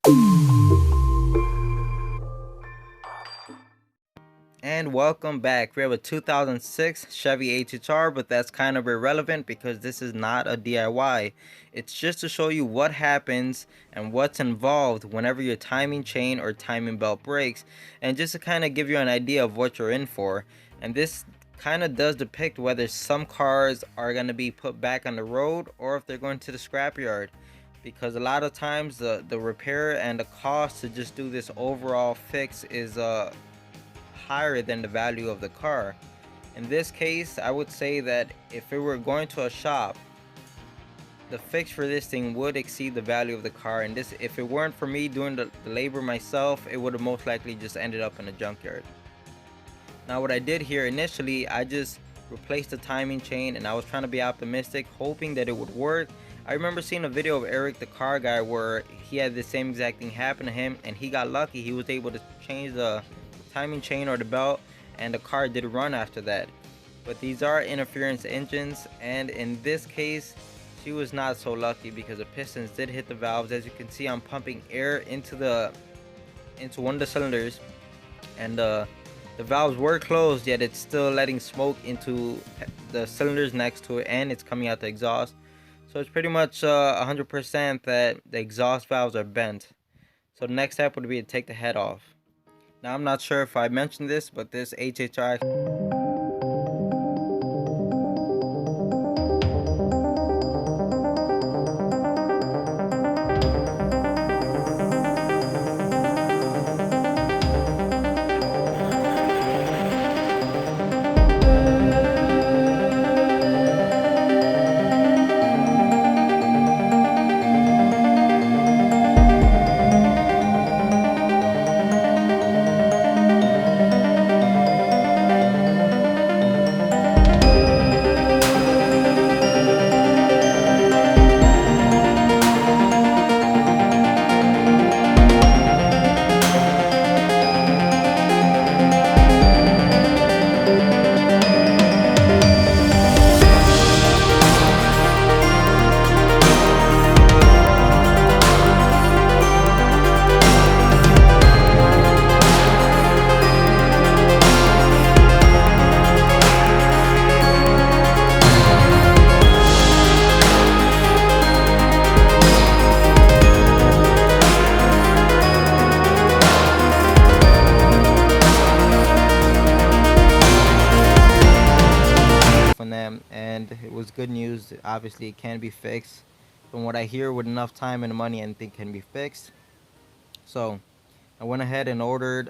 And welcome back. We have a 2006 Chevy HHR, but that's kind of irrelevant because this is not a DIY. It's just to show you what happens and what's involved whenever your timing chain or timing belt breaks, and just to kind of give you an idea of what you're in for. And this kind of does depict whether some cars are going to be put back on the road or if they're going to the scrapyard. Because a lot of times the repair and the cost to just do this overall fix is higher than the value of the car. In this case, I would say that if it were going to a shop, the fix for this thing would exceed the value of the car, and this, if it weren't for me doing the labor myself, it would have most likely just ended up in a junkyard. Now what I did here initially, I just replaced the timing chain, and I was trying to be optimistic, hoping that it would work. I remember seeing a video of Eric the car guy where he had the same exact thing happen to him, and he got lucky. He was able to change the timing chain or the belt, and the car did run after that. But these are interference engines, and in this case she was not so lucky because the pistons did hit the valves. As you can see, I'm pumping air into one of the cylinders, and the valves were closed, yet it's still letting smoke into the cylinders next to it, and it's coming out the exhaust. So it's pretty much 100% that the exhaust valves are bent. So the next step would be to take the head off. Now I'm not sure if I mentioned this, but this HHR from them, and it was good news. Obviously it can be fixed. From what I hear, with enough time and money, anything can be fixed. So I went ahead and ordered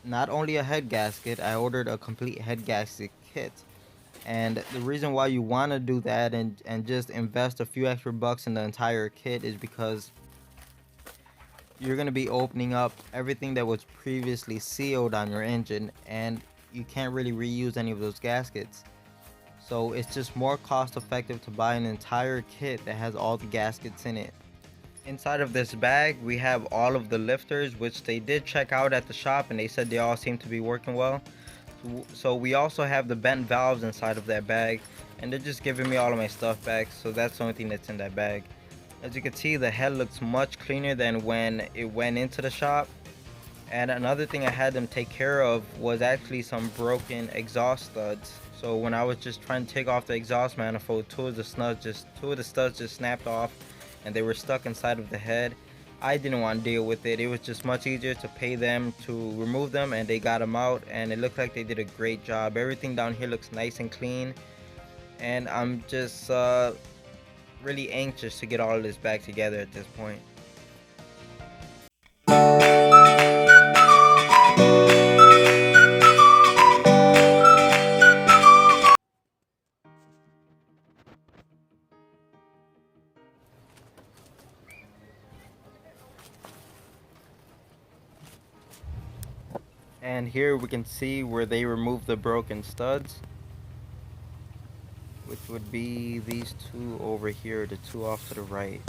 not only a head gasket, I ordered a complete head gasket kit. And the reason why you want to do that and just invest a few extra bucks in the entire kit is because you're going to be opening up everything that was previously sealed on your engine, and you can't really reuse any of those gaskets. So it's just more cost effective to buy an entire kit that has all the gaskets in it. Inside of this bag we have all of the lifters, which they did check out at the shop and they said they all seem to be working well. So we also have the bent valves inside of that bag, and they're just giving me all of my stuff back, so that's the only thing that's in that bag. As you can see, the head looks much cleaner than when it went into the shop. And another thing I had them take care of was actually some broken exhaust studs. So when I was just trying to take off the exhaust manifold, two of the studs just snapped off and they were stuck inside of the head. I didn't want to deal with it. It was just much easier to pay them to remove them, and they got them out, and it looked like they did a great job. Everything down here looks nice and clean, and I'm just really anxious to get all of this back together at this point. And here we can see where they removed the broken studs, which would be these two over here, the two off to the right.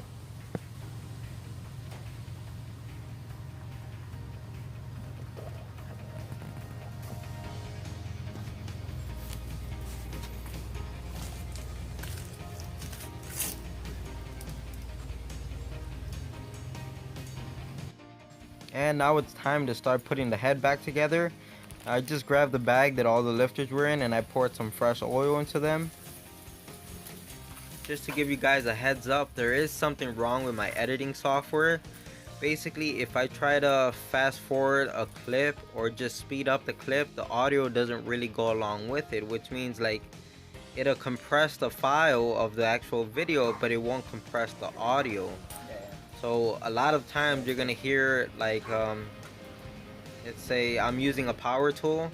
And now it's time to start putting the head back together. I just grabbed the bag that all the lifters were in and I poured some fresh oil into them. Just to give you guys a heads up, there is something wrong with my editing software. Basically, if I try to fast forward a clip or just speed up the clip, the audio doesn't really go along with it, which means like it'll compress the file of the actual video, but it won't compress the audio. So a lot of times you're gonna hear like let's say I'm using a power tool,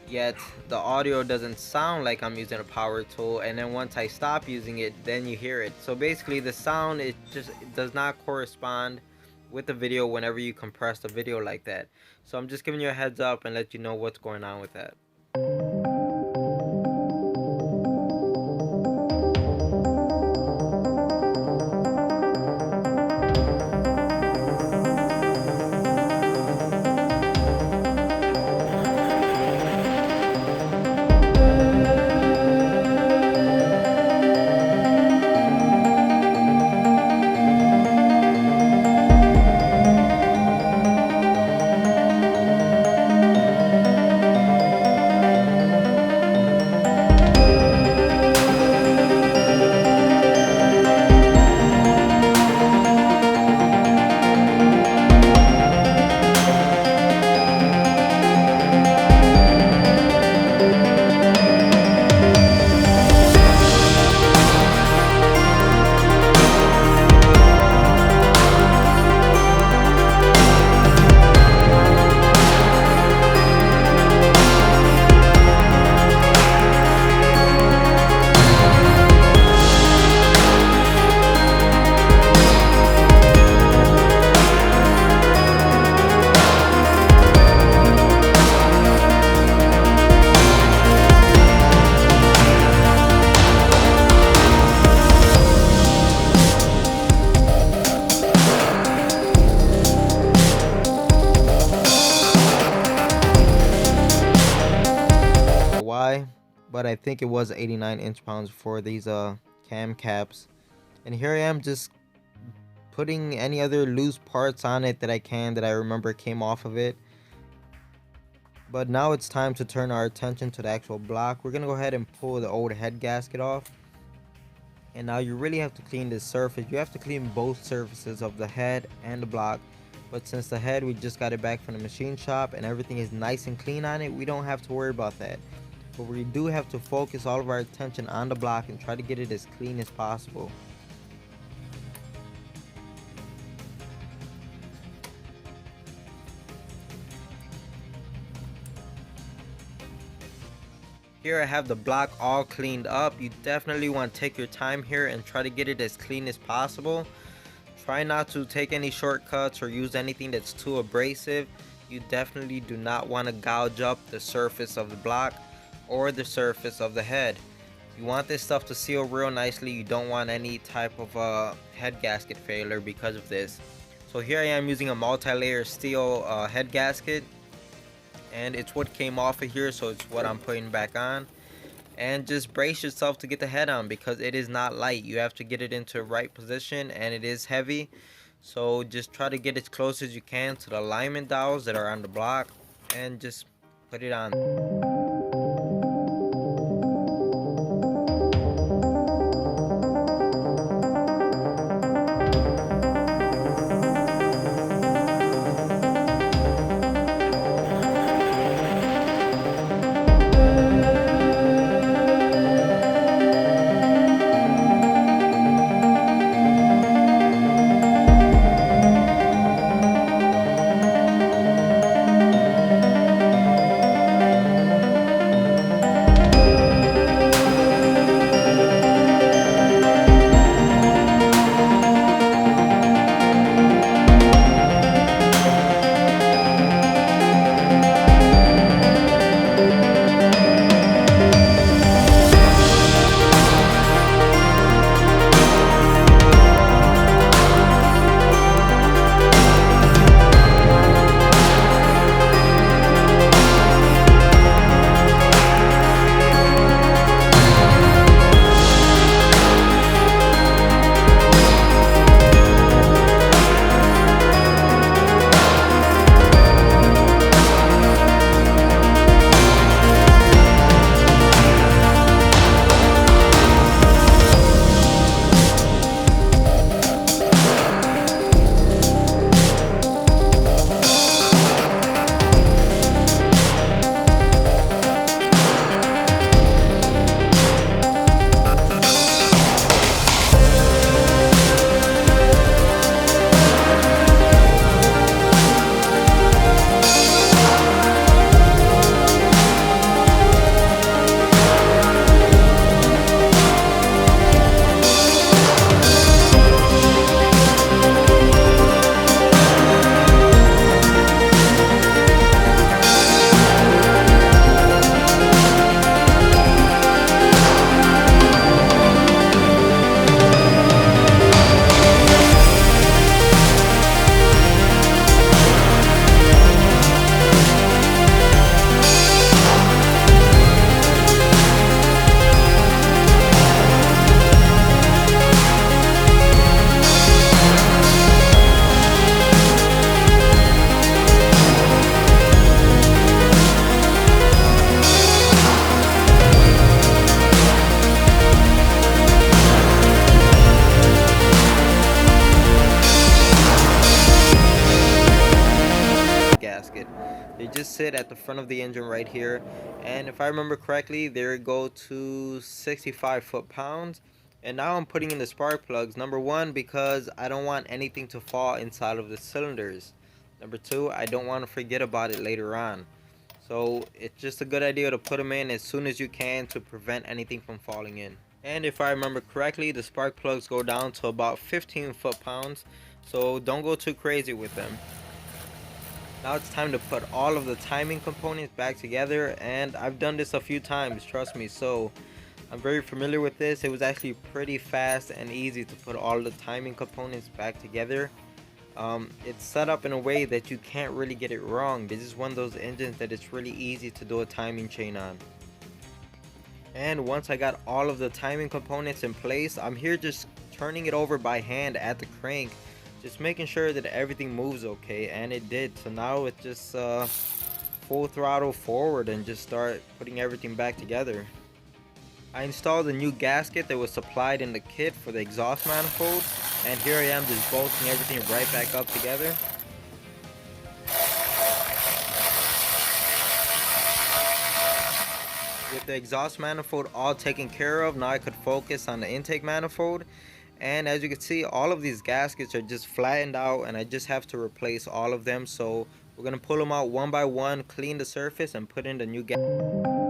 yet the audio doesn't sound like I'm using a power tool, and then once I stop using it, then you hear it. So basically the sound, it does not correspond with the video whenever you compress the video like that. So I'm just giving you a heads up and let you know what's going on with that. Why, but I think it was 89 inch-pounds for these cam caps. And here I am just putting any other loose parts on it that I can, that I remember came off of it. But now it's time to turn our attention to the actual block. We're gonna go ahead and pull the old head gasket off. And now you really have to clean this surface. You have to clean both surfaces of the head and the block. But since the head, we just got it back from the machine shop and everything is nice and clean on it, we don't have to worry about that. But we do have to focus all of our attention on the block and try to get it as clean as possible. Here I have the block all cleaned up. You definitely want to take your time here and try to get it as clean as possible. Try not to take any shortcuts or use anything that's too abrasive. You definitely do not want to gouge up the surface of the block or the surface of the head. You want this stuff to seal real nicely. You don't want any type of head gasket failure because of this. So here I am using a multi-layer steel head gasket, and it's what came off of here, so it's what I'm putting back on. And just brace yourself to get the head on because it is not light. You have to get it into the right position and it is heavy. So just try to get as close as you can to the alignment dowels that are on the block and just put it on. gasket. They just sit at the front of the engine right here, and if I remember correctly, they go to 65 foot-pounds. And now I'm putting in the spark plugs. Number one, because I don't want anything to fall inside of the cylinders. Number two, I don't want to forget about it later on. So it's just a good idea to put them in as soon as you can to prevent anything from falling in. And if I remember correctly, the spark plugs go down to about 15 foot-pounds, so don't go too crazy with them. Now it's time to put all of the timing components back together, and I've done this a few times, trust me, so I'm very familiar with this. It was actually pretty fast and easy to put all the timing components back together. It's set up in a way that you can't really get it wrong. This is one of those engines that it's really easy to do a timing chain on. And once I got all of the timing components in place, I'm here just turning it over by hand at the crank, just making sure that everything moves okay, and it did. So now it's just full throttle forward and just start putting everything back together. I installed a new gasket that was supplied in the kit for the exhaust manifold, and here I am just bolting everything right back up together. With the exhaust manifold all taken care of, now I could focus on the intake manifold. And as you can see, all of these gaskets are just flattened out, and I just have to replace all of them. So we're going to pull them out one by one, clean the surface, and put in the new gasket.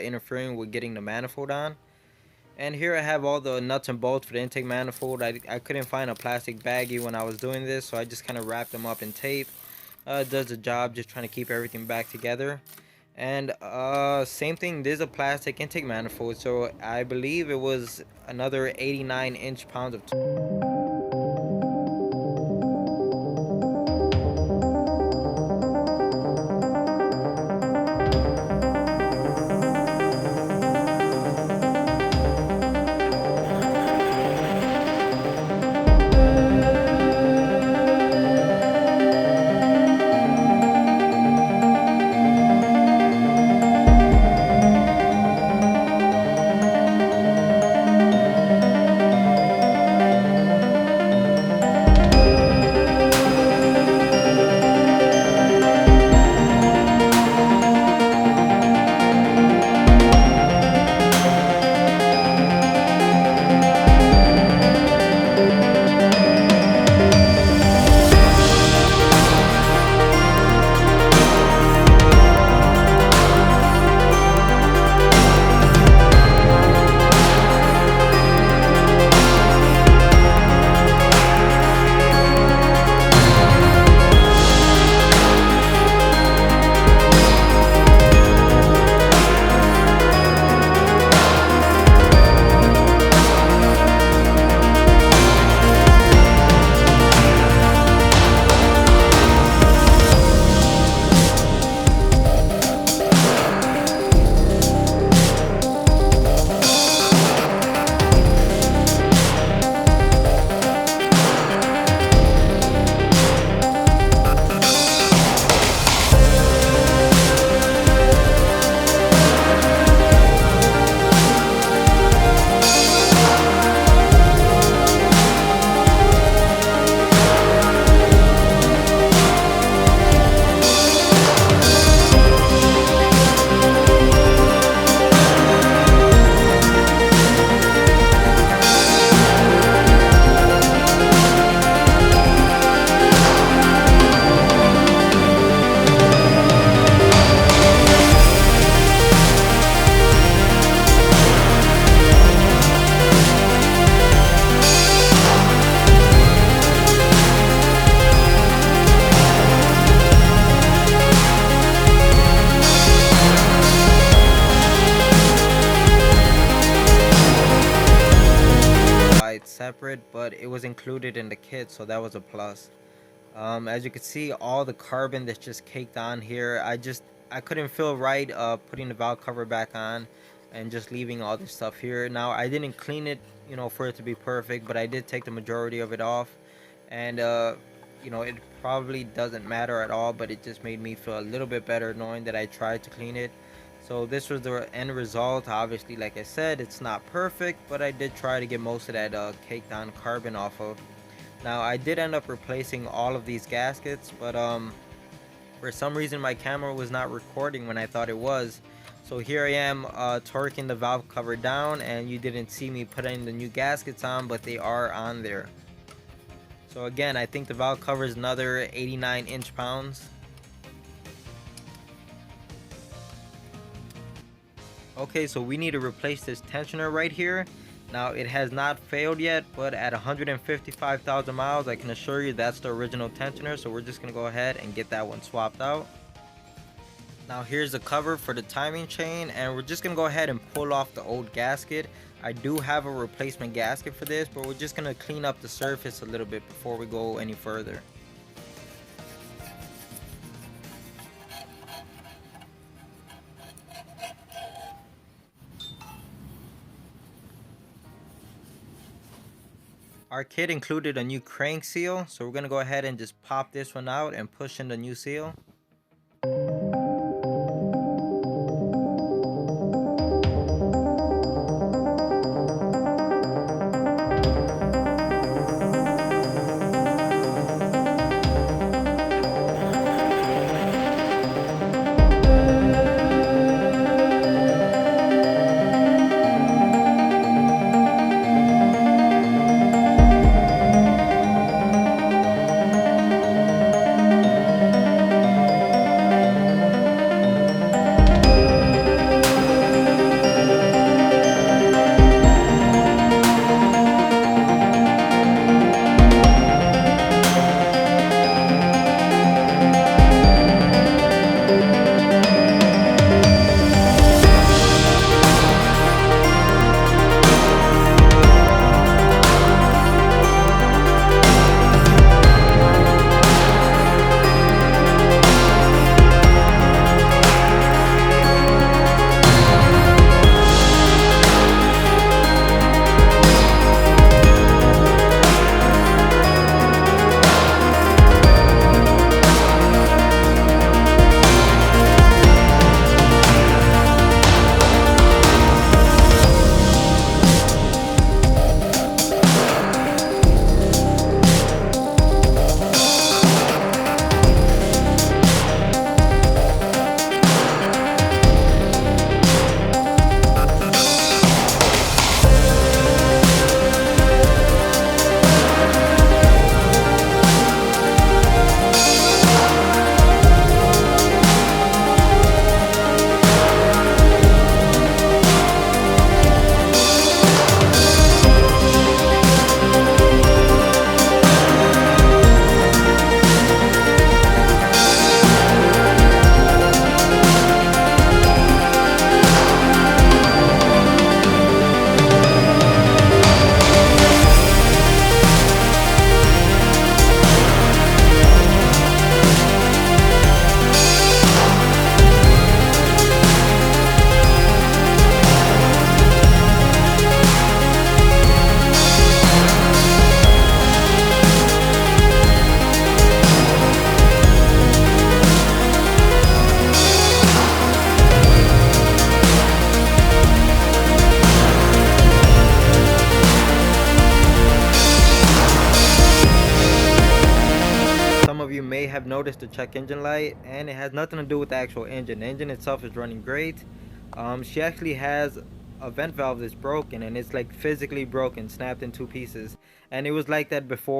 Interfering with getting the manifold on. And here I have all the nuts and bolts for the intake manifold. I couldn't find a plastic baggie when I was doing this, so I just kind of wrapped them up in tape. It does the job, just trying to keep everything back together. And same thing, there's a plastic intake manifold, so I believe it was another 89 inch-pounds of it, but it was included in the kit, so that was a plus. As you can see, all the carbon that's just caked on here, I couldn't feel right putting the valve cover back on and just leaving all this stuff here. Now I didn't clean it, you know, for it to be perfect, but I did take the majority of it off, and you know, it probably doesn't matter at all, but it just made me feel a little bit better knowing that I tried to clean it. So this was the end result. Obviously, like I said, it's not perfect, but I did try to get most of that caked on carbon off of. Now I did end up replacing all of these gaskets, but for some reason my camera was not recording when I thought it was. So here I am torquing the valve cover down, and you didn't see me putting the new gaskets on, but they are on there. So again, I think the valve cover is another 89 inch-pounds. Okay, so we need to replace this tensioner right here. Now it has not failed yet, but at 155,000 miles, I can assure you that's the original tensioner. So we're just gonna go ahead and get that one swapped out. Now here's the cover for the timing chain, and we're just gonna go ahead and pull off the old gasket. I do have a replacement gasket for this, but we're just gonna clean up the surface a little bit before we go any further. Our kit included a new crank seal, so we're gonna go ahead and just pop this one out and push in the new seal. Have noticed the check engine light, and it has nothing to do with the actual engine. The engine itself is running great. She actually has a vent valve that's broken, and it's like physically broken, snapped in two pieces, and it was like that before.